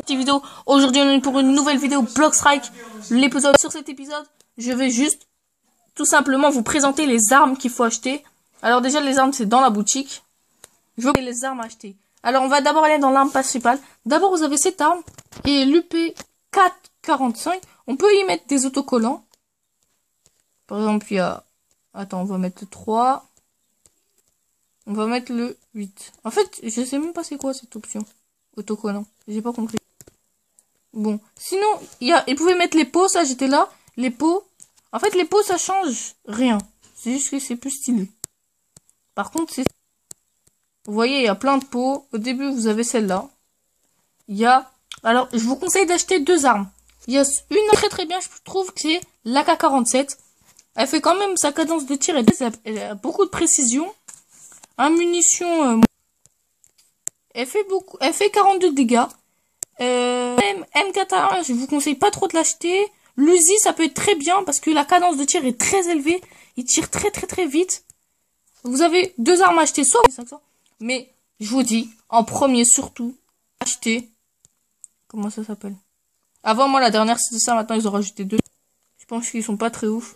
Vidéo. Aujourd'hui on est pour une nouvelle vidéo Block Strike. L'épisode sur cet épisode, je vais juste tout simplement vous présenter les armes qu'il faut acheter. Alors déjà les armes c'est dans la boutique. Je veux les armes à acheter. Alors on va d'abord aller dans l'arme principale. D'abord vous avez cette arme et l'UP 445. On peut y mettre des autocollants. Par exemple il y a... Attends, on va mettre le 3. On va mettre le 8. En fait je sais même pas c'est quoi cette option. Autocollant. J'ai pas compris. Bon, sinon, ils pouvaient mettre les pots, ça j'étais là. Les pots, en fait les pots ça change rien. C'est juste que c'est plus stylé. Par contre, vous voyez, il y a plein de pots. Au début, vous avez celle-là. Alors, je vous conseille d'acheter deux armes. Il y a une très très bien, je trouve que c'est l'AK-47. Elle fait quand même sa cadence de tir, elle a beaucoup de précision. Un munition, elle fait 42 dégâts. M4A1, je vous conseille pas trop de l'acheter. L'Uzi, ça peut être très bien parce que la cadence de tir est très élevée. Il tire très très très vite. Vous avez deux armes à acheter, soit 500. Mais je vous dis, en premier surtout, achetez. Comment ça s'appelle? Avant, moi, la dernière c'était ça. Maintenant, ils ont rajouté deux. Je pense qu'ils sont pas très ouf.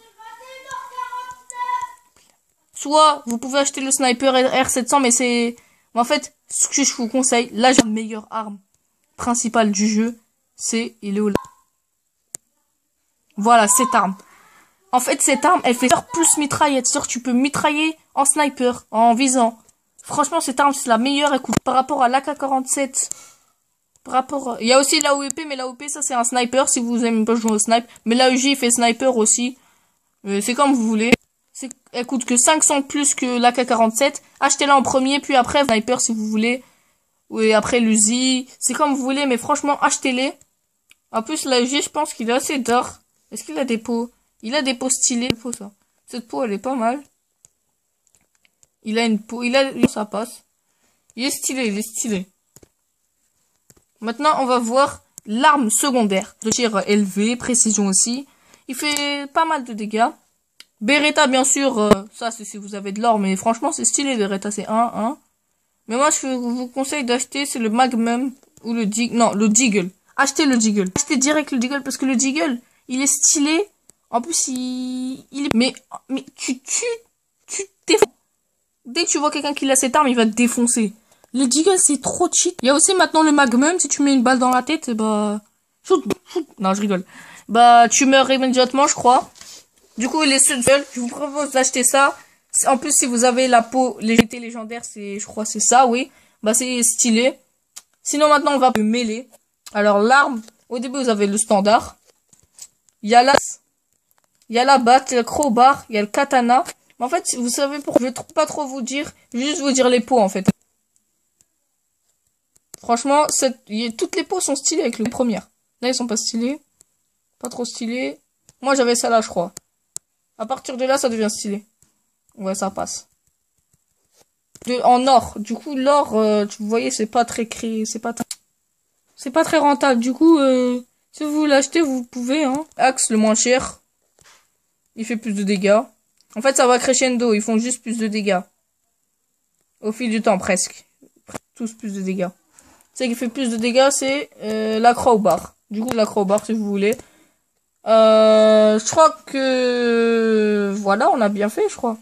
Soit vous pouvez acheter le sniper R700, mais c'est... En fait, ce que je vous conseille, là, j'ai la meilleure arme principale du jeu, c'est... Il est où là? Voilà, cette arme. En fait, cette arme, elle fait plus mitraillette. C'est-à-dire que tu peux mitrailler en sniper, en visant. Franchement, cette arme, c'est la meilleure. Elle coûte par rapport à l'AK-47. Il y a aussi l'AOP, mais l'AOP, ça, c'est un sniper, si vous aimez pas jouer au snipe. Mais l'AEJ, il fait sniper aussi. C'est comme vous voulez. Elle coûte que 500 de plus que l'AK-47. Achetez-la en premier, puis après, sniper, si vous voulez. Oui, après l'Uzi. C'est comme vous voulez, mais franchement, achetez-les. En plus, l'AEJ, je pense qu'il est assez d'or. Est-ce qu'il a des pots? Il a des pots stylés. Ça. Cette peau, elle est pas mal. Il a une peau. Ça passe. Il est stylé, il est stylé. Maintenant, on va voir l'arme secondaire. De tir élevé, précision aussi. Il fait pas mal de dégâts. Beretta, bien sûr. Ça, c'est si vous avez de l'or. Mais franchement, c'est stylé, Beretta. C'est 1. Mais moi, ce que je vous conseille d'acheter, c'est le Magnum. Ou le Deagle. Non, le Deagle. Achetez le Deagle. Achetez direct le Deagle parce que le Deagle, il est stylé. En plus, il est... Mais tu défonces. Dès que tu vois quelqu'un qui a cette arme, il va te défoncer. Le Deagle, c'est trop cheat. Il y a aussi maintenant le Magnum. Si tu mets une balle dans la tête, bah... Shoot. Non, je rigole. Bah, tu meurs immédiatement, je crois. Du coup, il est seul. Je vous propose d'acheter ça. En plus, si vous avez la peau GT légendaire, je crois c'est ça, oui. Bah, c'est stylé. Sinon, maintenant, on va le mêler. Alors, l'arme, au début, vous avez le standard. Il y a la batte, le crowbar, il y a le katana. Mais en fait, vous savez pourquoi je vais pas trop vous dire, juste vous dire les peaux, en fait. Franchement, toutes les peaux sont stylées avec les premières. Là, ils sont pas stylés. Pas trop stylés. Moi, j'avais ça là, je crois. À partir de là, ça devient stylé. Ouais, ça passe. En or. Du coup, l'or, vous voyez, c'est pas très c'est pas très rentable. Du coup, si vous l'achetez, vous pouvez, hein. Axe, le moins cher. Il fait plus de dégâts. En fait, ça va crescendo. Ils font juste plus de dégâts. Au fil du temps, presque. Tous plus de dégâts. Ce qui fait plus de dégâts, c'est la crowbar. Du coup, la crowbar, si vous voulez. Je crois que... Voilà, on a bien fait, je crois.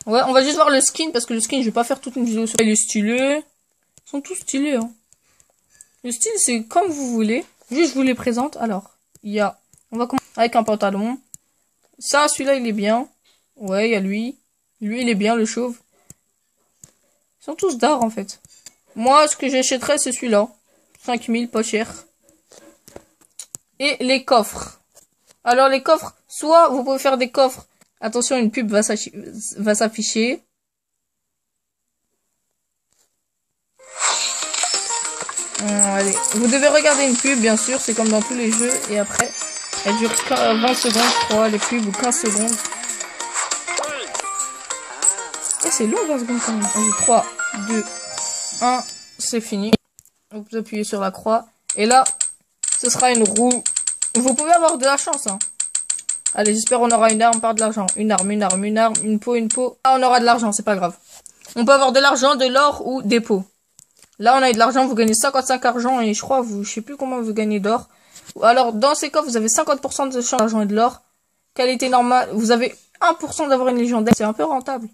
Ouais, on va juste voir le skin, parce que le skin, je vais pas faire toute une vidéo sur... Il est stylé. Ils sont tous stylés, hein. Le style, c'est comme vous voulez. Juste, je vous les présente. Alors, on va commencer avec un pantalon. Ça, celui-là, il est bien. Ouais, il y a lui. Lui, il est bien, le chauve. Ils sont tous d'art, en fait. Moi, ce que j'achèterais, c'est celui-là. 5000, pas cher. Et les coffres. Alors, les coffres, soit vous pouvez faire des coffres. Attention, une pub va s'afficher. Allez, vous devez regarder une pub, bien sûr, c'est comme dans tous les jeux. Et après, elle dure 20 secondes, je crois, les pubs, ou 15 secondes. Et c'est long, 20 secondes quand même. Allez, 3, 2, 1, c'est fini. Vous appuyez sur la croix. Et là, ce sera une roue. Vous pouvez avoir de la chance, hein. Allez, j'espère on aura une arme, par de l'argent. Une arme, une arme, une arme, une peau, une peau. Ah, on aura de l'argent, c'est pas grave. On peut avoir de l'argent, de l'or ou des pots. Là, on a eu de l'argent, vous gagnez 55 argent et je crois, je sais plus comment vous gagnez d'or. Alors, dans ces coffres, vous avez 50% de chance d'argent et de l'or. Qualité normale, vous avez 1% d'avoir une légendaire. C'est un peu rentable.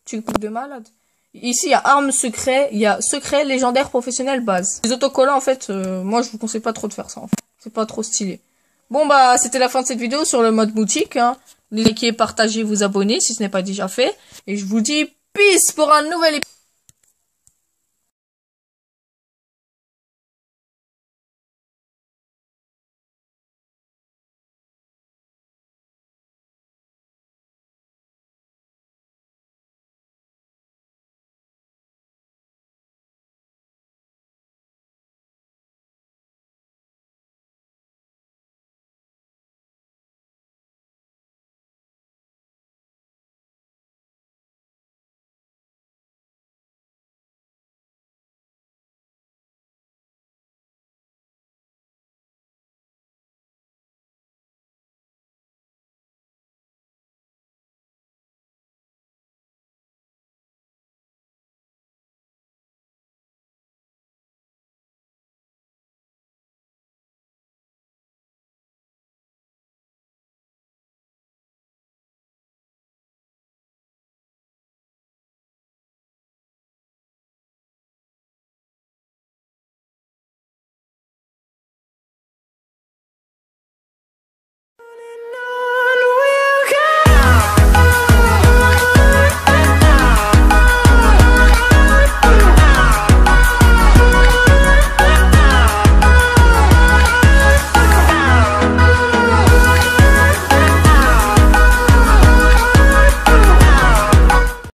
Tu coûtes de malade. Ici, il y a armes secrets, il y a secret, légendaire, professionnel, base. Les autocollants, en fait, moi, je vous conseille pas trop de faire ça, en fait. C'est pas trop stylé. Bon, bah, c'était la fin de cette vidéo sur le mode boutique, hein. Likez, partagez, vous abonnez si ce n'est pas déjà fait. Et je vous dis peace pour un nouvel épisode.